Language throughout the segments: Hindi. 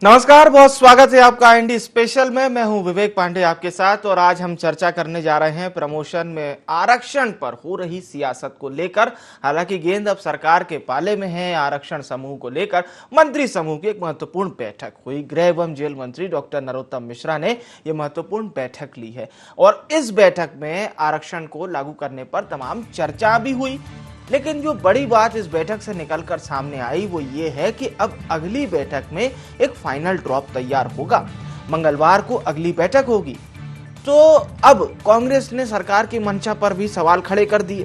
नमस्कार, बहुत स्वागत है आपका इंडी स्पेशल में। मैं हूं विवेक पांडे आपके साथ और आज हम चर्चा करने जा रहे हैं प्रमोशन में आरक्षण पर हो रही सियासत को लेकर। हालांकि गेंद अब सरकार के पाले में है। आरक्षण समूह को लेकर मंत्री समूह की एक महत्वपूर्ण बैठक हुई। गृह एवं जेल मंत्री डॉक्टर नरोत्तम मिश्रा ने यह महत्वपूर्ण बैठक ली है और इस बैठक में आरक्षण को लागू करने पर तमाम चर्चा भी हुई। लेकिन जो बड़ी बात इस बैठक से निकलकर सामने आई वो ये है कि अब अगली बैठक में एक फाइनल ड्रॉप तैयार होगा। मंगलवार को अगली बैठक होगी। तो अब कांग्रेस ने सरकार की मंशा पर भी सवाल खड़े कर दिए।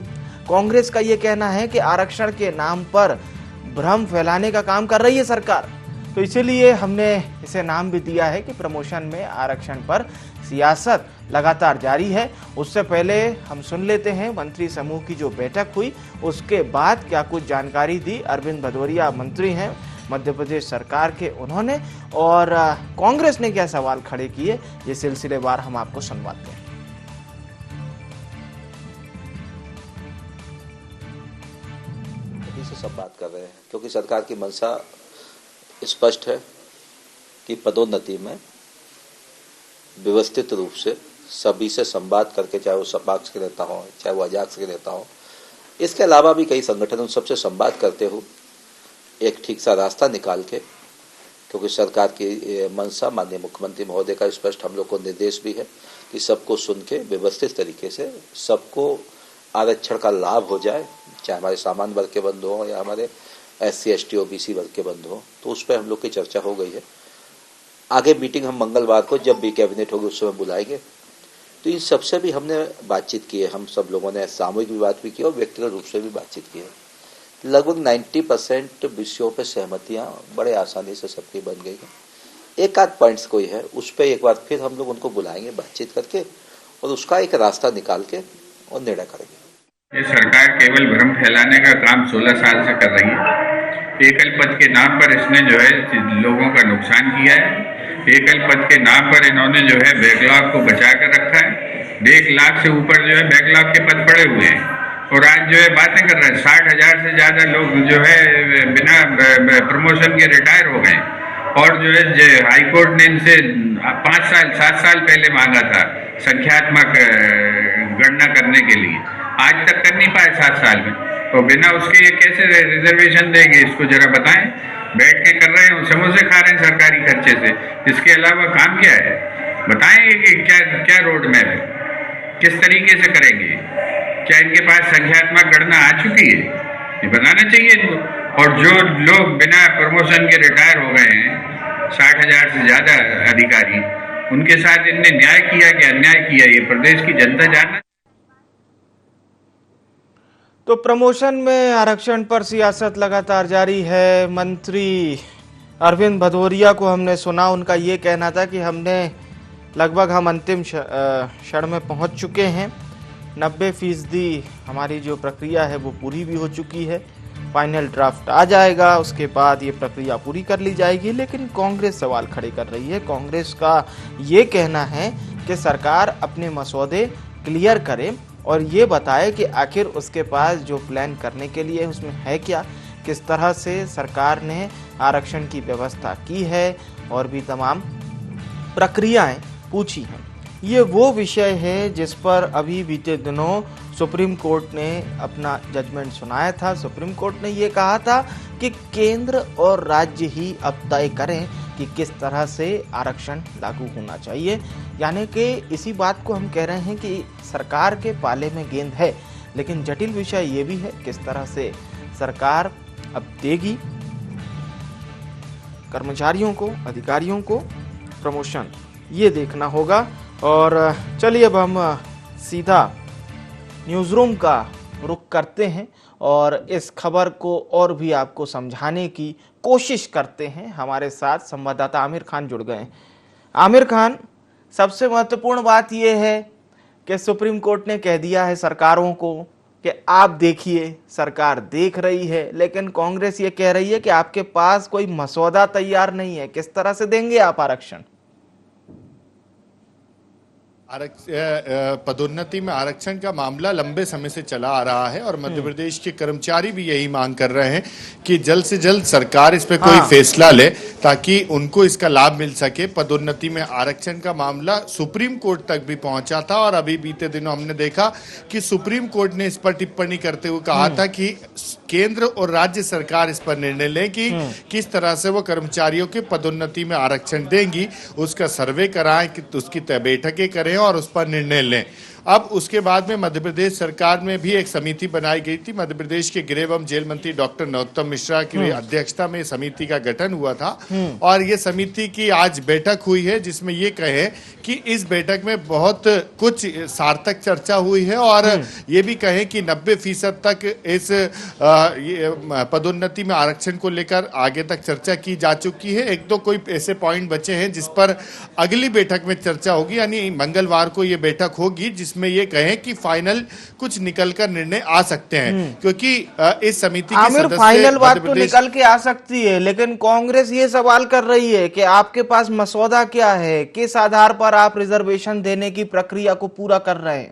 कांग्रेस का ये कहना है कि आरक्षण के नाम पर भ्रम फैलाने का काम कर रही है सरकार। तो इसीलिए हमने इसे नाम भी दिया है कि प्रमोशन में आरक्षण पर सियासत लगातार जारी है। उससे पहले हम सुन लेते हैं मंत्री समूह की जो बैठक हुई उसके बाद क्या कुछ जानकारी दी अरविंद भदौरिया, मंत्री हैं मध्य प्रदेश सरकार के, उन्होंने और कांग्रेस ने क्या सवाल खड़े किए, ये सिलसिलेवार हम आपको सुनवाते हैं। अभी से सब बात कर रहे हैं क्योंकि सरकार की मंशा स्पष्ट है कि पदोन्नति में व्यवस्थित रूप से सभी से संवाद करके, चाहे वो सपाक्ष के नेता हो चाहे वो अजाक्ष के नेता हो, इसके अलावा भी कई संगठन उन सबसे संवाद करते हो एक ठीक सा रास्ता निकाल के, क्योंकि सरकार की मंशा माननीय मुख्यमंत्री महोदय का स्पष्ट हम लोग को निर्देश भी है कि सबको सुन के व्यवस्थित तरीके से सबको आरक्षण का लाभ हो जाए, चाहे हमारे सामान्य वर्ग के बंधु हों या हमारे SC ST OBC वर्ग के बंधु हों। तो उस पर हम लोग की चर्चा हो गई है। आगे मीटिंग हम मंगलवार को जब भी कैबिनेट होगी उस समय बुलाएंगे। तो इन सबसे भी हमने बातचीत की है। हम सब लोगों ने सामूहिक भी बात भी की और व्यक्तिगत रूप से भी बातचीत की है। लगभग 90% विषयों पर सहमतियां बड़े आसानी से सबकी बन गई है। एक आध पॉइंट्स कोई है उस पर एक बार फिर हम लोग उनको बुलाएंगे बातचीत करके और उसका एक रास्ता निकाल के और निर्णय करेंगे। ये सरकार केवल भ्रम फैलाने का काम 16 साल से कर रही है। एकल पद के नाम पर इसने जो है लोगों का नुकसान किया है। एकल पद के नाम पर इन्होंने जो है बैकलॉग को बचा कर रखा है। 1 लाख से ऊपर जो है बैकलॉग के पद पड़े हुए हैं और आज जो है बातें कर रहे हैं। 60,000 से ज्यादा लोग जो है बिना प्रमोशन के रिटायर हो गए और जो है हाईकोर्ट ने इनसे 5 साल 7 साल पहले मांगा था संख्यात्मक गणना करने के लिए, आज तक कर नहीं पाए 7 साल में। तो बिना उसके ये कैसे रिजर्वेशन देंगे, इसको जरा बताएं। बैठ के कर रहे हैं, समोसे खा रहे हैं सरकारी खर्चे से, इसके अलावा काम क्या है? बताएं कि क्या रोड मैप है, किस तरीके से करेंगे, क्या इनके पास संख्यात्मक गणना आ चुकी है? ये बताना चाहिए इनको। और जो लोग बिना प्रमोशन के रिटायर हो गए हैं 60,000 से ज्यादा अधिकारी, उनके साथ इनने न्याय किया कि अन्याय किया, ये प्रदेश की जनता जानना। तो प्रमोशन में आरक्षण पर सियासत लगातार जारी है। मंत्री अरविंद भदौरिया को हमने सुना, उनका ये कहना था कि हम अंतिम क्षण में पहुंच चुके हैं। 90% हमारी जो प्रक्रिया है वो पूरी भी हो चुकी है। फाइनल ड्राफ्ट आ जाएगा, उसके बाद ये प्रक्रिया पूरी कर ली जाएगी। लेकिन कांग्रेस सवाल खड़े कर रही है। कांग्रेस का ये कहना है कि सरकार अपने मसौदे क्लियर करे और ये बताए कि आखिर उसके पास जो प्लान करने के लिए उसमें है क्या, किस तरह से सरकार ने आरक्षण की व्यवस्था की है और भी तमाम प्रक्रियाएं पूछी हैं। ये वो विषय है जिस पर अभी बीते दिनों सुप्रीम कोर्ट ने अपना जजमेंट सुनाया था। सुप्रीम कोर्ट ने ये कहा था कि केंद्र और राज्य ही अब तय करें कि किस तरह से आरक्षण लागू होना चाहिए। यानी कि इसी बात को हम कह रहे हैं कि सरकार के पाले में गेंद है, लेकिन जटिल विषय ये भी है किस तरह से सरकार अब देगी कर्मचारियों को, अधिकारियों को प्रमोशन, ये देखना होगा। और चलिए अब हम सीधा न्यूज़ रूम का रुख करते हैं और इस खबर को और भी आपको समझाने की कोशिश करते हैं। हमारे साथ संवाददाता आमिर खान जुड़ गए। आमिर खान, सबसे महत्वपूर्ण बात यह है कि सुप्रीम कोर्ट ने कह दिया है सरकारों को कि आप देखिए, सरकार देख रही है, लेकिन कांग्रेस ये कह रही है कि आपके पास कोई मसौदा तैयार नहीं है। किस तरह से देंगे आप आरक्षण? पदोन्नति में आरक्षण का मामला लंबे समय से चला आ रहा है और मध्य प्रदेश के कर्मचारी भी यही मांग कर रहे हैं कि जल्द से जल्द सरकार इस पे कोई फैसला ले ताकि उनको इसका लाभ मिल सके। पदोन्नति में आरक्षण का मामला सुप्रीम कोर्ट तक भी पहुंचा था और अभी बीते दिनों हमने देखा कि सुप्रीम कोर्ट ने इस पर टिप्पणी करते हुए कहा था कि केंद्र और राज्य सरकार इस पर निर्णय लें कि किस तरह से वो कर्मचारियों के पदोन्नति में आरक्षण देंगी, उसका सर्वे कराएं, कि उसकी बैठकें करें और उस पर निर्णय लें। अब उसके बाद में मध्य प्रदेश सरकार में भी एक समिति बनाई गई थी। मध्य प्रदेश के गृह एवं जेल मंत्री डॉक्टर नरोत्तम मिश्रा की अध्यक्षता में समिति का गठन हुआ था और ये समिति की आज बैठक हुई है, जिसमें ये कहे कि इस बैठक में बहुत कुछ सार्थक चर्चा हुई है और ये भी कहे कि 90% तक इस पदोन्नति में आरक्षण को लेकर आगे तक चर्चा की जा चुकी है। एक दो कोई ऐसे पॉइंट बचे हैं जिस पर अगली बैठक में चर्चा होगी, यानी मंगलवार को ये बैठक होगी, जिसमें ये कहें कि फाइनल कुछ निकलकर निर्णय आ सकते हैं, क्योंकि इस समिति के सदस्य फाइनल बात तो निकल के आ सकती है, लेकिन कांग्रेस ये सवाल कर रही है कि आपके पास मसौदा क्या है, किस आधार पर आप रिजर्वेशन देने की प्रक्रिया को पूरा कर रहे हैं।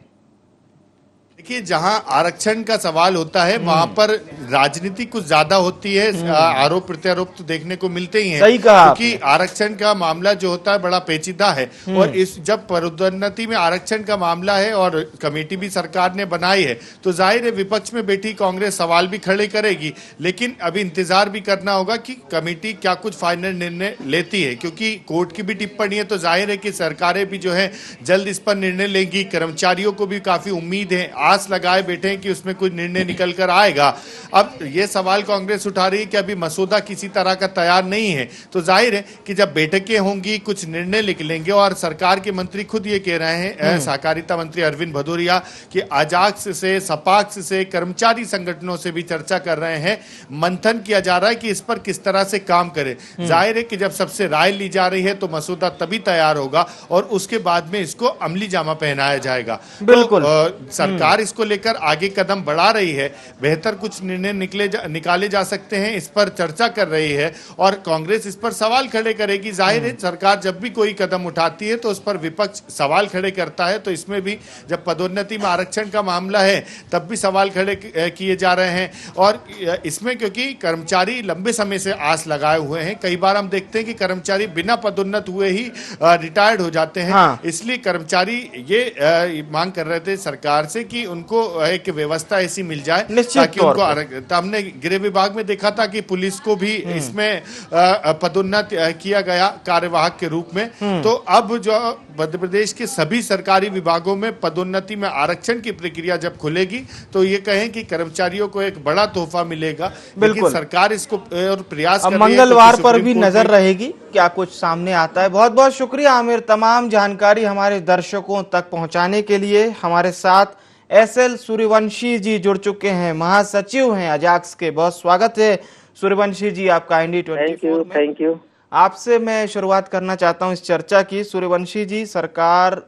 देखिए, जहां आरक्षण का सवाल होता है वहां पर राजनीति कुछ ज्यादा होती है, आरोप प्रत्यारोप तो देखने को मिलते ही हैं। सही कहा, क्योंकि आरक्षण का मामला जो होता है बड़ा पेचीदा है और इस जब पदोन्नति में आरक्षण का मामला है और कमेटी भी सरकार ने बनाई है, तो जाहिर है विपक्ष में बैठी कांग्रेस सवाल भी खड़े करेगी, लेकिन अभी इंतजार भी करना होगा कि कमेटी क्या कुछ फाइनल निर्णय लेती है, क्योंकि कोर्ट की भी टिप्पणी है तो जाहिर है कि सरकारें भी जो है जल्द इस पर निर्णय लेंगी। कर्मचारियों को भी काफी उम्मीद है, आस लगाए बैठे हैं कि उसमें कुछ निर्णय निकल कर आएगा। अब यह सवाल कांग्रेस उठा रही है कि अभी मसौदा किसी तरह का तैयार नहीं है, तो जाहिर है कि जब बैठकें होंगी कुछ निर्णय निकलेंगे और सरकार के मंत्री खुद ये कह रहे हैं, सहकारिता मंत्री अरविंद भदौरिया, कि अजाक्स से, सपाक्स से, कर्मचारी संगठनों से भी चर्चा कर रहे हैं, मंथन किया जा रहा है कि इस पर किस तरह से काम करें। जाहिर है कि जब सबसे राय ली जा रही है तो मसौदा तभी तैयार होगा और उसके बाद में इसको अमली जामा पहनाया जाएगा। बिल्कुल। तो सरकार इसको लेकर आगे कदम बढ़ा रही है, बेहतर कुछ निर्णय निकाले जा सकते हैं, इस पर चर्चा कर रही है और कांग्रेस इस पर सवाल खड़े करेगी। जाहिर है सरकार जब भी कोई कदम उठाती है तो उस पर विपक्ष सवाल खड़े करता है, तो इसमें भी जब पदोन्नति में आरक्षण का मामला है तब भी सवाल खड़े किए जा रहे हैं। और इसमें क्योंकि कर्मचारी लंबे समय से आस लगाए हुए हैं, कई बार हम देखते हैं कि कर्मचारी बिना पदोन्नत हुए ही रिटायर्ड हो जाते हैं। इसलिए कर्मचारी ये मांग कर रहे थे सरकार से कि उनको एक व्यवस्था ऐसी मिल जाए ताकि उनको, तो हमने गृह विभाग में देखा था कि पुलिस को भी इसमें पदोन्नत किया गया कार्यवाहक के रूप में। तो अब जो मध्य प्रदेश के सभी सरकारी विभागों में पदोन्नति में आरक्षण की प्रक्रिया जब खुलेगी तो ये कहें कि कर्मचारियों को एक बड़ा तोहफा मिलेगा। लेकिन सरकार इसको और प्रयास कर रही है, मंगलवार पर भी नजर रहेगी क्या कुछ सामने आता है। बहुत बहुत शुक्रिया आमिर, तमाम जानकारी हमारे दर्शकों तक पहुंचाने के लिए। हमारे साथ एसएल सूर्यवंशी जी जुड़ चुके हैं, महासचिव हैं अजाक्स के। बहुत स्वागत है सूर्यवंशी जी आपका IND24 में। Thank you. आपसे मैं शुरुआत करना चाहता हूं इस चर्चा की। सूर्यवंशी जी, सरकार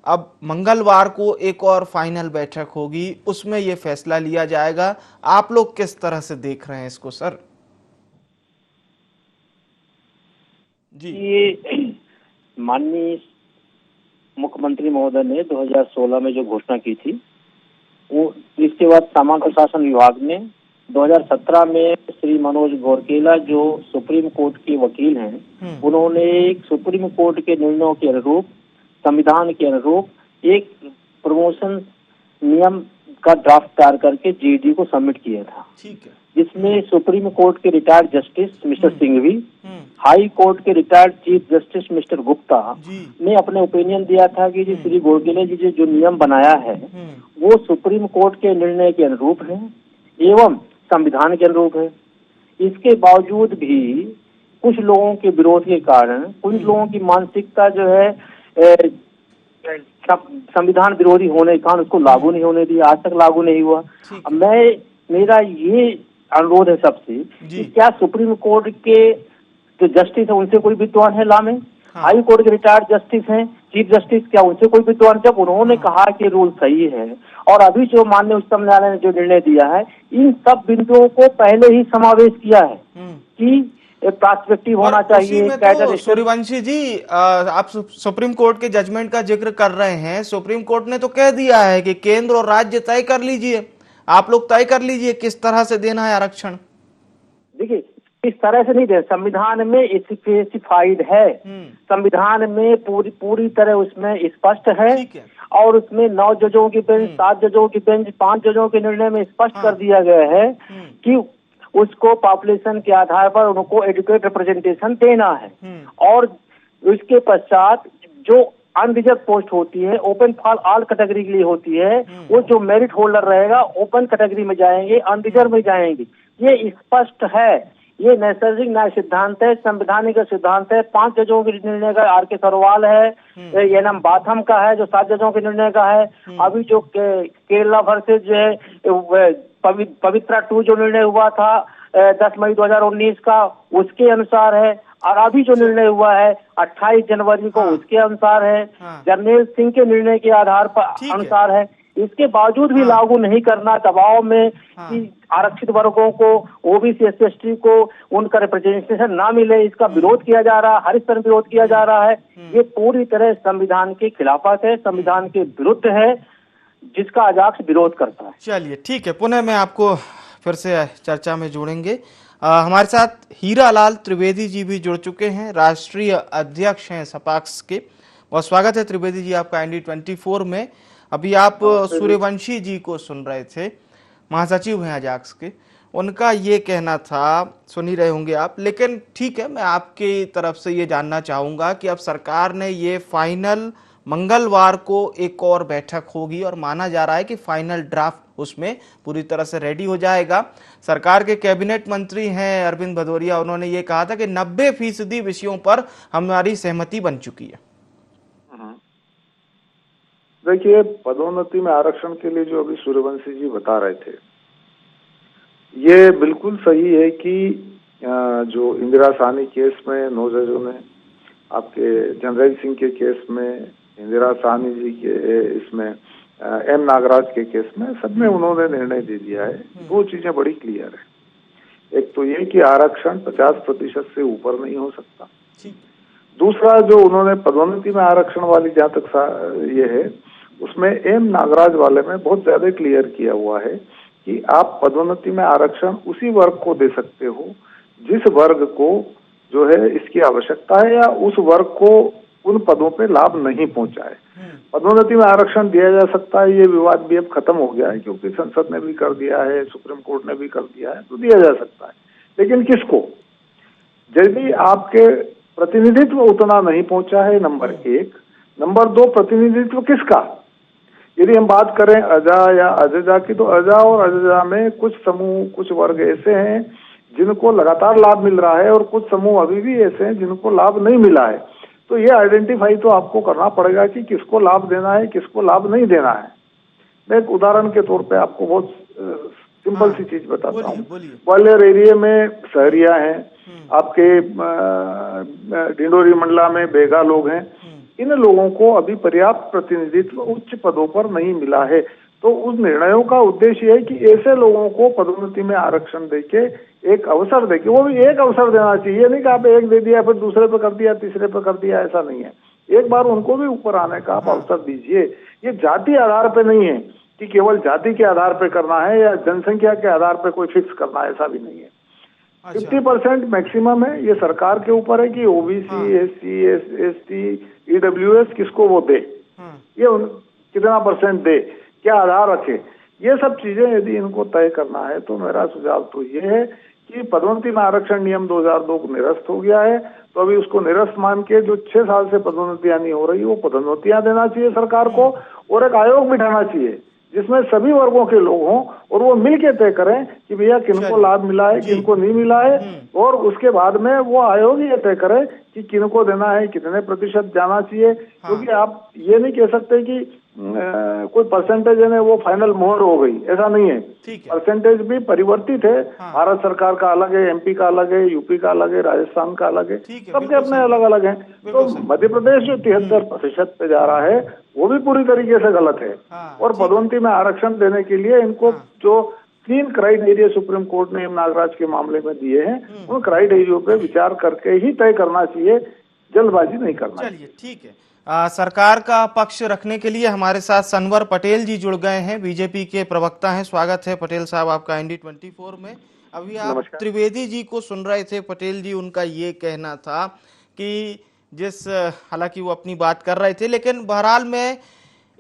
अब मंगलवार को एक और फाइनल बैठक होगी, उसमें ये फैसला लिया जाएगा। आप लोग किस तरह से देख रहे हैं इसको सर? जी, माननीय मुख्यमंत्री महोदय ने 2016 में जो घोषणा की थी, वो इसके बाद सामान्य प्रशासन विभाग ने 2017 में श्री मनोज गोरकेला जो सुप्रीम कोर्ट के वकील हैं, उन्होंने एक सुप्रीम कोर्ट के निर्णयों के अनुरूप, संविधान के अनुरूप एक प्रमोशन नियम का ड्राफ्ट तैयार करके GD को सबमिट किया था। ठीक है। जिसमें सुप्रीम कोर्ट के retired justice mister Singhvi, High Court के retired chief justice mister Gupta ने अपने ओपिनियन दिया था कि श्री गोरकेले जी जो नियम बनाया है वो सुप्रीम कोर्ट के निर्णय के अनुरूप है एवं संविधान के अनुरूप है। इसके बावजूद भी कुछ लोगों के विरोध के कारण, कुछ लोगों की मानसिकता जो है संविधान विरोधी होने के कारण उसको लागू नहीं होने दिया, आज तक लागू नहीं हुआ। मेरा ये अनुरोध है सबसे कि क्या सुप्रीम कोर्ट के जो जस्टिस है उनसे कोई विद्वान है ला में? हाई कोर्ट के रिटायर्ड जस्टिस हैं, चीफ जस्टिस, क्या उनसे कोई विद्वान? जब उन्होंने कहा कि रूल सही है और अभी जो माननीय उच्चतम न्यायालय ने जो निर्णय दिया है, इन सब बिंदुओं को पहले ही समावेश किया है कि पर्सपेक्टिव होना चाहिए। तो सूर्यवंशी जी, आप सुप्रीम कोर्ट के जजमेंट का जिक्र कर रहे हैं। सुप्रीम कोर्ट ने तो कह दिया है कि केंद्र और राज्य तय कर लीजिए, आप लोग तय कर लीजिए किस तरह से देना है आरक्षण। देखिए, इस तरह से नहीं दे, संविधान में स्पेसिफाइड है, संविधान में पूरी तरह उसमें स्पष्ट है, और उसमें 9 जजों की बेंच, 7 जजों की बेंच, 5 जजों के निर्णय में स्पष्ट कर दिया गया है कि उसको पॉपुलेशन के आधार पर उनको एडुकेट रिप्रेजेंटेशन देना है। और उसके पश्चात जो अनरिजर्व पोस्ट होती है, ओपन फॉर ऑल कैटेगरी के लिए होती है, वो जो मेरिट होल्डर रहेगा ओपन कैटेगरी में जाएंगे, अनरिजर्व में जाएंगे। ये स्पष्ट है, ये नैसर्गिक न्याय सिद्धांत है, संवैधानिक सिद्धांत है। 5 जजों के निर्णय का आर के सरवाल है, ये नाम बाथम का है जो 7 जजों के निर्णय का है। अभी जो केरला वर्सेज जो है पवित्रा 2 जो निर्णय हुआ था 10 मई 2019 का, उसके अनुसार है। और अभी जो निर्णय हुआ है 28 जनवरी को, उसके अनुसार है। जर्नैल सिंह के निर्णय के आधार पर अनुसार है। इसके बावजूद भी लागू नहीं करना, दबाव में कि आरक्षित वर्गों को, ओबीसी SC/ST को उनका रिप्रेजेंटेशन ना मिले, इसका विरोध किया जा रहा है, हर स्तर विरोध किया जा रहा है। ये पूरी तरह संविधान के खिलाफत है, संविधान के विरुद्ध है, जिसका अजाक्स विरोध करता है। चलिए ठीक है, पुनः मैं आपको फिर से चर्चा में जोड़ेंगे। हमारे साथ हीरालाल त्रिवेदी जी भी जुड़ चुके हैं, राष्ट्रीय अध्यक्ष हैं सपाक्स के। और स्वागत है त्रिवेदी जी आपका ND24 में। अभी आप सूर्यवंशी जी को सुन रहे थे, महासचिव हैं अजाक्स के। उनका ये कहना था, सुन ही रहे होंगे आप, लेकिन ठीक है, मैं आपकी तरफ से ये जानना चाहूँगा कि अब सरकार ने ये फाइनल, मंगलवार को एक और बैठक होगी और माना जा रहा है कि फाइनल ड्राफ्ट उसमें पूरी तरह से रेडी हो जाएगा। सरकार के कैबिनेट मंत्री हैं अरविंद भदौरिया, उन्होंने ये कहा था कि 90% विषयों पर हमारी सहमति बन चुकी है। देखिए, पदोन्नति में आरक्षण के लिए जो अभी सूर्यवंशी जी बता रहे थे, ये बिल्कुल सही है कि जो इंदिरा साहनी केस में 9 जजों ने, आपके जर्नैल सिंह के केस में, इंदिरा साहनी जी के इसमें M नागराज के केस में, सब में उन्होंने निर्णय दे दिया है। 2 चीजें बड़ी क्लियर है। एक तो ये कि आरक्षण 50% से ऊपर नहीं हो सकता। दूसरा, जो उन्होंने पदोन्नति में आरक्षण वाली जहाँ तक ये है, उसमें M नागराज वाले में बहुत ज्यादा क्लियर किया हुआ है कि आप पदोन्नति में आरक्षण उसी वर्ग को दे सकते हो जिस वर्ग को जो है इसकी आवश्यकता है, या उस वर्ग को उन पदों पे लाभ नहीं पहुंचा है। पदोन्नति में आरक्षण दिया जा सकता है, ये विवाद भी अब खत्म हो गया है, क्योंकि संसद ने भी कर दिया है, सुप्रीम कोर्ट ने भी कर दिया है, तो दिया जा सकता है। लेकिन किसको? यदि आपके प्रतिनिधित्व उतना नहीं पहुंचा है, नंबर 1। नंबर 2, प्रतिनिधित्व किसका? यदि हम बात करें अजा या अजजा की, तो अजा और अजजा में कुछ समूह, कुछ वर्ग ऐसे हैं जिनको लगातार लाभ मिल रहा है, और कुछ समूह अभी भी ऐसे हैं जिनको लाभ नहीं मिला है। तो ये आइडेंटिफाई तो आपको करना पड़ेगा कि किसको लाभ देना है, किसको लाभ नहीं देना है। मैं एक उदाहरण के तौर पे आपको बहुत सिंपल सी चीज बताता हूँ। ग्वालियर एरिया में सहरिया है, आपके डिंडोरी मंडला में बेगा लोग हैं। इन लोगों को अभी पर्याप्त प्रतिनिधित्व उच्च पदों पर नहीं मिला है। तो उस निर्णयों का उद्देश्य है कि ऐसे लोगों को पदोन्नति में आरक्षण देके एक अवसर देके, वो भी एक अवसर देना चाहिए, नहीं कि आप एक दे दिया फिर दूसरे पे कर दिया, तीसरे पे कर दिया, ऐसा नहीं है। एक बार उनको भी ऊपर आने का आप अवसर दीजिए। ये जाति आधार पे नहीं है कि केवल जाति के आधार पे करना है या जनसंख्या के आधार पे कोई फिक्स करना है, ऐसा भी नहीं है। 50% मैक्सिमम है, ये सरकार के ऊपर है कि ओबीसी, SC, ST, EWS किसको वो दे, ये कितना % दे, क्या आधार रखे, ये सब चीजें यदि इनको तय करना है तो मेरा सुझाव तो ये है कि पदोन्नति में आरक्षण नियम 2002 निरस्त हो गया है, तो अभी उसको निरस्त मान के जो 6 साल से पदोन्नतियां नहीं हो रही, वो पदोन्नतियां देना चाहिए सरकार को, और एक आयोग बिठाना चाहिए जिसमें सभी वर्गों के लोग हों, और वो मिलके तय करें कि भैया किनको लाभ मिला है, किनको नहीं मिला है, और उसके बाद में वो आयोग ये तय करे कि किनको देना है, कितने प्रतिशत जाना चाहिए। क्योंकि आप ये नहीं कह सकते कि कोई परसेंटेज है वो फाइनल मोहर हो गई, ऐसा नहीं है। परसेंटेज भी परिवर्तित है। भारत सरकार का अलग है, MP का अलग है, UP का अलग है, राजस्थान का अलग है, सबके अपने अलग अलग हैं। तो मध्य प्रदेश जो 73% पे जा रहा है वो भी पूरी तरीके से गलत है। और पदोन्नति में आरक्षण देने के लिए इनको जो 3 क्राइटेरिया सुप्रीम कोर्ट ने नागराज के मामले में दिए हैं, उन क्राइटेरिया पे विचार करके ही तय करना चाहिए, जल्दबाजी नहीं करना। चलिए ठीक है। सरकार का पक्ष रखने के लिए हमारे साथ सनवर पटेल जी जुड़ गए हैं, बीजेपी के प्रवक्ता हैं। स्वागत है पटेल साहब आपका ND24 में। अभी आप त्रिवेदी जी को सुन रहे थे, पटेल जी, उनका ये कहना था कि हालांकि वो अपनी बात कर रहे थे, लेकिन बहरहाल मैं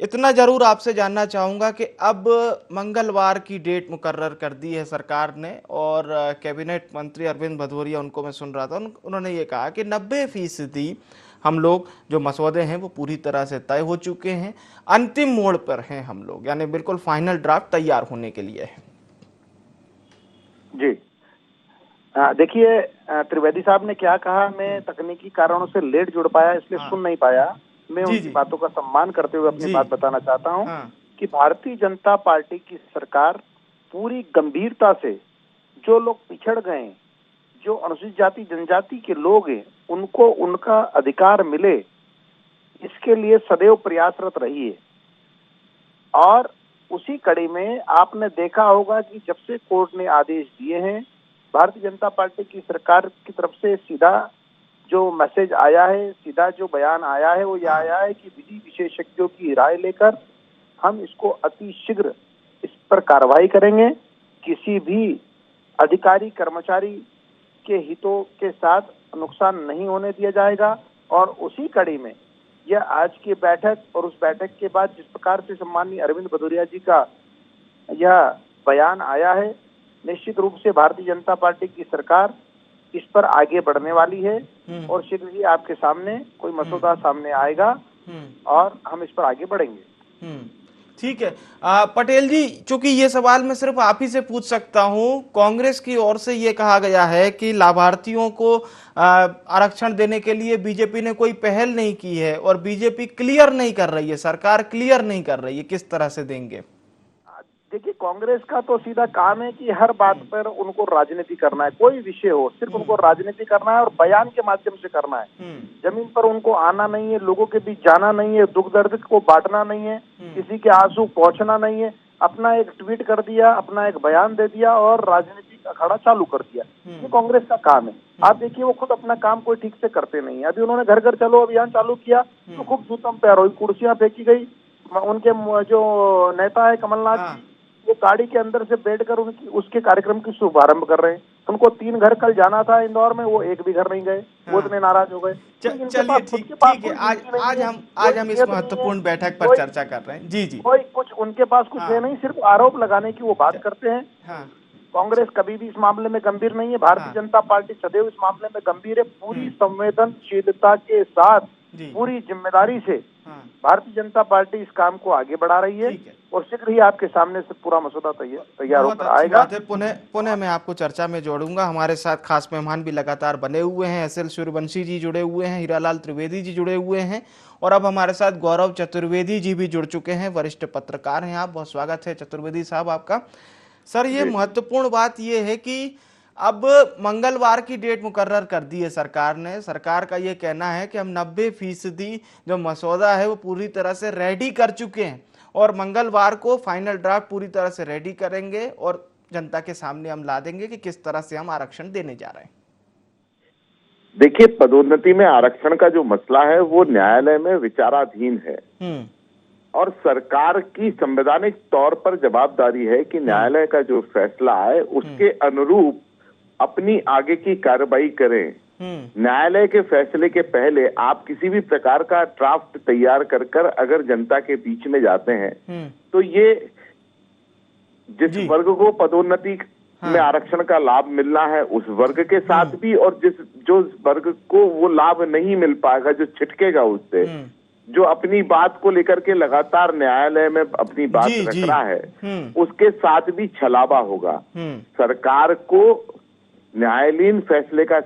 इतना जरूर आपसे जानना चाहूंगा कि अब मंगलवार की डेट मुकर्रर कर दी है सरकार ने, और कैबिनेट मंत्री अरविंद भदौरिया, उनको मैं सुन रहा था, उन्होंने ये कहा कि 90% हम लोग जो मसौदे हैं वो पूरी तरह से तय हो चुके हैं, अंतिम मोड़ पर हैं हम लोग, यानी बिल्कुल फाइनल ड्राफ्ट तैयार होने के लिए है। जी देखिए, त्रिवेदी साहब ने क्या कहा, मैं तकनीकी कारणों से लेट जुड़ पाया, इसलिए सुन नहीं पाया। मैं उनकी बातों का सम्मान करते हुए अपनी बात बताना चाहता हूं कि भारतीय जनता पार्टी की सरकार पूरी गंभीरता से जो लोग पिछड़ गए, जो अनुसूचित जाति जनजाति के लोग हैं, उनको उनका अधिकार मिले, इसके लिए सदैव प्रयासरत रही है। और उसी कड़ी में आपने देखा होगा कि जब से कोर्ट ने आदेश दिए हैं, भारतीय जनता पार्टी की सरकार की तरफ से सीधा जो मैसेज आया है, सीधा जो बयान आया है, वो यह आया है कि विधि विशेषज्ञों की राय लेकर हम इसको अति शीघ्र इस पर कार्रवाई करेंगे। किसी भी अधिकारी कर्मचारी के हितों के साथ नुकसान नहीं होने दिया जाएगा। और उसी कड़ी में यह आज की बैठक और उस बैठक के बाद जिस प्रकार से सम्माननीय अरविंद भदौरिया जी का यह बयान आया है, निश्चित रूप से भारतीय जनता पार्टी की सरकार इस पर आगे बढ़ने वाली है और शीघ्र ही आपके सामने कोई मसौदा सामने आएगा और हम इस पर आगे बढ़ेंगे। ठीक है। पटेल जी, चूंकि ये सवाल मैं सिर्फ आप ही से पूछ सकता हूं, कांग्रेस की ओर से ये कहा गया है कि लाभार्थियों को आरक्षण देने के लिए बीजेपी ने कोई पहल नहीं की है और बीजेपी क्लियर नहीं कर रही है, सरकार क्लियर नहीं कर रही है, किस तरह से देंगे? देखिए, कांग्रेस का तो सीधा काम है कि हर बात पर उनको राजनीति करना है, कोई विषय हो सिर्फ उनको राजनीति करना है और बयान के माध्यम से करना है। जमीन पर उनको आना नहीं है, लोगों के बीच जाना नहीं है, दुख दर्द को बांटना नहीं है, किसी के आंसू पहुंचना नहीं है। अपना एक ट्वीट कर दिया, अपना एक बयान दे दिया और राजनीति का अखाड़ा चालू कर दिया। ये कांग्रेस का काम है। आप देखिए, वो खुद अपना काम कोई ठीक से करते नहीं है। अभी उन्होंने घर घर चलो अभियान चालू किया तो खूब जूतम पैर हुई, कुर्सियां फेंकी गई। उनके जो नेता है कमलनाथ जी, वो गाड़ी के अंदर से बैठकर उसके कार्यक्रम की शुभारंभ कर रहे हैं। उनको 3 घर कल जाना था इंदौर में, वो एक भी घर नहीं गए, वो इतने नाराज हो गए। चलिए ठीक है, आज हम इस महत्वपूर्ण बैठक पर चर्चा कर रहे हैं। जी जी, कोई कुछ उनके पास कुछ है नहीं, सिर्फ आरोप लगाने की वो बात करते हैं। कांग्रेस कभी भी इस मामले में गंभीर नहीं है, भारतीय जनता पार्टी सदैव इस मामले में गंभीर है। पूरी संवेदनशीलता के साथ, पूरी जिम्मेदारी से भारतीय जनता पार्टी इस काम को आगे बढ़ा रही है और शीघ्र ही आपके सामने से पूरा मसौदा तैयार होकर आएगा। पुनः मैं आपको चर्चा में जोड़ूंगा। हमारे साथ खास मेहमान भी लगातार बने हुए हैं, एसएल सूर्यवंशी जी जुड़े हुए हैं, हीरालाल त्रिवेदी जी जुड़े हुए हैं और अब हमारे साथ गौरव चतुर्वेदी जी भी जुड़ चुके हैं, वरिष्ठ पत्रकार हैं आप। बहुत स्वागत है चतुर्वेदी साहब आपका। सर, ये महत्वपूर्ण बात ये है कि अब मंगलवार की डेट मुकर्रर कर दी है सरकार ने। सरकार का ये कहना है कि हम 90% जो मसौदा है वो पूरी तरह से रेडी कर चुके हैं और मंगलवार को फाइनल ड्राफ्ट पूरी तरह से रेडी करेंगे और जनता के सामने हम ला देंगे कि किस तरह से हम आरक्षण देने जा रहे हैं। देखिए, पदोन्नति में आरक्षण का जो मसला है वो न्यायालय में विचाराधीन है और सरकार की संवैधानिक तौर पर जवाबदारी है कि न्यायालय का जो फैसला है उसके अनुरूप अपनी आगे की कार्रवाई करें। न्यायालय के फैसले के पहले आप किसी भी प्रकार का ड्राफ्ट तैयार कर अगर जनता के बीच में जाते हैं तो ये जिस वर्ग को पदोन्नति में आरक्षण का लाभ मिलना है उस वर्ग के साथ भी, और जो वर्ग को वो लाभ नहीं मिल पाएगा, जो छिटकेगा उससे, जो अपनी बात को लेकर के लगातार न्यायालय में अपनी बात रख रहा है, उसके साथ भी छलावा होगा। सरकार को न्यायालयीन फैसले का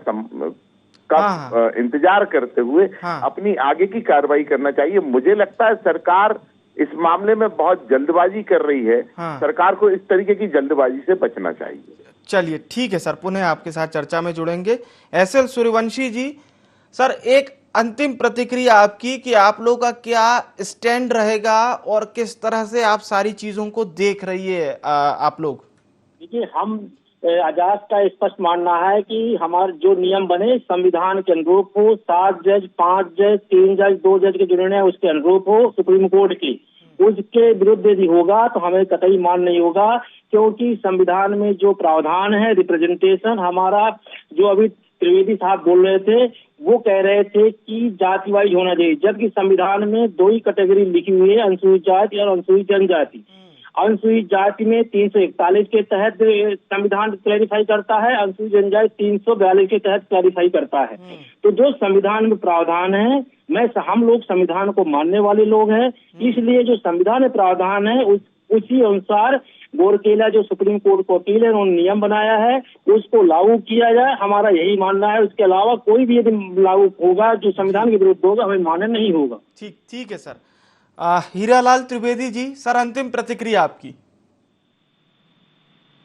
इंतजार करते हुए अपनी आगे की कार्रवाई करना चाहिए। मुझे लगता है सरकार इस मामले में बहुत जल्दबाजी कर रही है। सरकार को इस तरीके की जल्दबाजी से बचना चाहिए। चलिए ठीक है सर, पुनः आपके साथ चर्चा में जुड़ेंगे। एसएल सूर्यवंशी जी, सर एक अंतिम प्रतिक्रिया आपकी कि आप लोगों का क्या स्टैंड रहेगा और किस तरह से आप सारी चीजों को देख रही है आप लोग? देखिए, हम आजाद का स्पष्ट मानना है कि हमारे जो नियम बने संविधान के अनुरूप हो, 7 जज, 5 जज, 3 जज, 2 जज के जो निर्णय उसके अनुरूप हो, सुप्रीम कोर्ट की उसके विरुद्ध यदि होगा तो हमें कतई मान नहीं होगा, क्योंकि संविधान में जो प्रावधान है रिप्रेजेंटेशन हमारा, जो अभी त्रिवेदी साहब बोल रहे थे वो कह रहे थे कि जाति वाइज होना चाहिए, जबकि संविधान में 2 ही कैटेगरी लिखी हुई है, अनुसूचित जाति और अनुसूचित जनजाति। अनुसूचित जाति में 341 के तहत संविधान क्लैरिफाई करता है, अनुसूचित जनजाति 342 के तहत क्लैरिफाई करता है। तो जो संविधान में प्रावधान है, हम लोग संविधान को मानने वाले लोग हैं, इसलिए जो संविधान में प्रावधान है उसी अनुसार गोरकेला जो सुप्रीम कोर्ट का वकील है उन्होंने नियम बनाया है, उसको लागू किया जाए, हमारा यही मानना है। उसके अलावा कोई भी यदि लागू होगा जो संविधान के विरुद्ध होगा, हमें मान्य नहीं होगा। ठीक है सर। हीरालाल त्रिवेदी जी, सर अंतिम प्रतिक्रिया आपकी।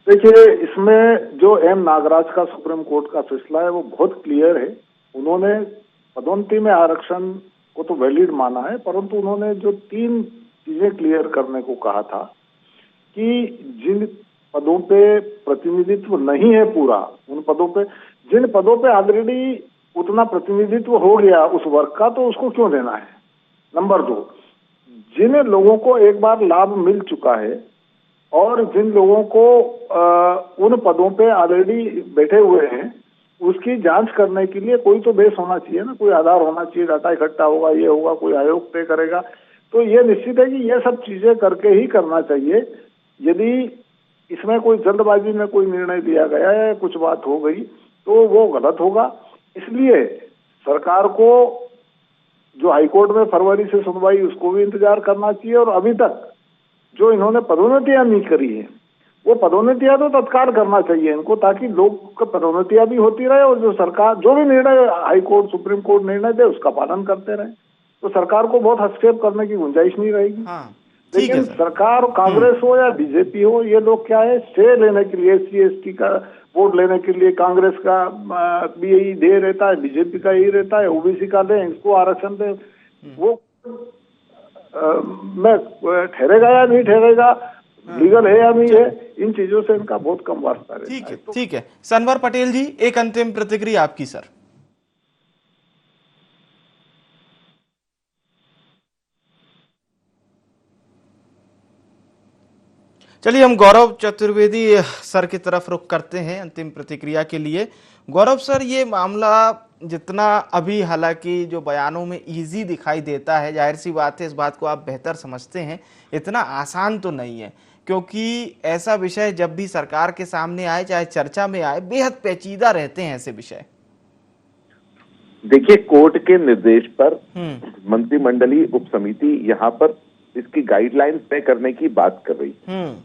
देखिए, इसमें जो एम नागराज का सुप्रीम कोर्ट का फैसला है वो बहुत क्लियर है। उन्होंने पदोन्नति में आरक्षण को तो वैलिड माना है, परंतु उन्होंने जो 3 चीजें क्लियर करने को कहा था कि जिन पदों पे प्रतिनिधित्व नहीं है पूरा, उन पदों पे, जिन पदों पे ऑलरेडी उतना प्रतिनिधित्व हो गया उस वर्ग का, तो उसको क्यों देना है। नंबर 2, जिन लोगों को एक बार लाभ मिल चुका है और जिन लोगों को उन पदों पे ऑलरेडी बैठे हुए हैं, उसकी जांच करने के लिए कोई तो बेस होना चाहिए ना, कोई आधार होना चाहिए, डाटा इकट्ठा होगा, ये होगा, कोई आयोग तय करेगा। तो ये निश्चित है कि ये सब चीजें करके ही करना चाहिए। यदि इसमें कोई जल्दबाजी में कोई निर्णय लिया गया है, कुछ बात हो गई, तो वो गलत होगा। इसलिए सरकार को जो हाईकोर्ट में फरवरी से सुनवाई, उसको भी इंतजार करना चाहिए। और अभी तक जो इन्होंने पदोन्नतियां नहीं करी है, वो पदोन्नतियां तो तत्काल करना चाहिए इनको, ताकि लोग का पदोन्नतियां भी होती रहे और जो सरकार जो भी निर्णय हाईकोर्ट सुप्रीम कोर्ट निर्णय दे उसका पालन करते रहे, तो सरकार को बहुत हस्तक्षेप करने की गुंजाइश नहीं रहेगी। लेकिन सरकार, कांग्रेस हो या बीजेपी हो, ये लोग क्या है, स्टे लेने के लिए, SC/ST का वोट लेने के लिए कांग्रेस का भी यही ध्येय रहता है, बीजेपी का यही रहता है, OBC का दे, इसको आरक्षण दे। वो मैं ठहरेगा या नहीं ठहरेगा, लीगल है या नहीं है, इन चीजों से इनका बहुत कम वास्ता रहता है। ठीक है। सनवर पटेल जी, एक अंतिम प्रतिक्रिया आपकी सर। चलिए हम गौरव चतुर्वेदी सर की तरफ रुख करते हैं अंतिम प्रतिक्रिया के लिए। गौरव सर, ये मामला जितना अभी हालांकि जो बयानों में इजी दिखाई देता है, जाहिर सी बात है इस बात को आप बेहतर समझते हैं, इतना आसान तो नहीं है, क्योंकि ऐसा विषय जब भी सरकार के सामने आए, चाहे चर्चा में आए, बेहद पेचीदा रहते हैं ऐसे विषय। देखिए, कोर्ट के निर्देश पर मंत्रिमंडलीय उप समिति यहाँ पर इसकी गाइडलाइन तय करने की बात कर रही है।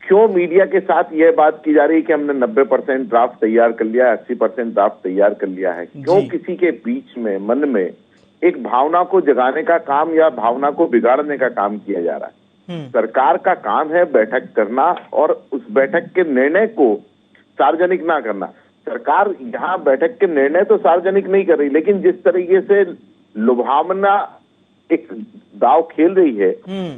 क्यों मीडिया के साथ यह बात की जा रही है कि हमने 90% ड्राफ्ट तैयार कर लिया है, 80% ड्राफ्ट तैयार कर लिया है? क्यों किसी के बीच में, मन में एक भावना को जगाने का काम या भावना को बिगाड़ने का काम किया जा रहा है? सरकार का काम है बैठक करना और उस बैठक के निर्णय को सार्वजनिक ना करना। सरकार यहाँ बैठक के निर्णय तो सार्वजनिक नहीं कर रही, लेकिन जिस तरीके से लुभावना एक दाव खेल रही है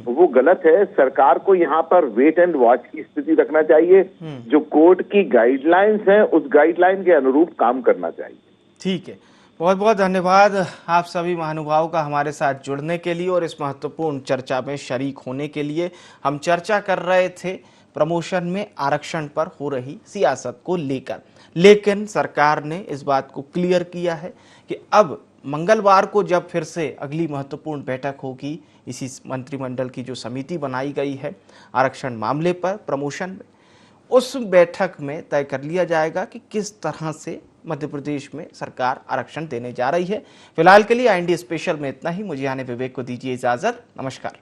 वो गलत है। सरकार को यहाँ पर वेट एंड वॉच की स्थिति रखना चाहिए, जो कोर्ट की गाइडलाइंस है उस गाइडलाइन के अनुरूप काम करना चाहिए। ठीक है, बहुत बहुत धन्यवाद आप सभी महानुभावों का हमारे साथ जुड़ने के लिए और इस महत्वपूर्ण चर्चा में शरीक होने के लिए। हम चर्चा कर रहे थे प्रमोशन में आरक्षण पर हो रही सियासत को लेकर, लेकिन सरकार ने इस बात को क्लियर किया है कि अब मंगलवार को जब फिर से अगली महत्वपूर्ण बैठक होगी, इसी मंत्रिमंडल की जो समिति बनाई गई है आरक्षण मामले पर प्रमोशन में, उस बैठक में तय कर लिया जाएगा कि किस तरह से मध्य प्रदेश में सरकार आरक्षण देने जा रही है। फिलहाल के लिए IND स्पेशल में इतना ही। मुझे यानी विवेक को दीजिए इजाजत। नमस्कार।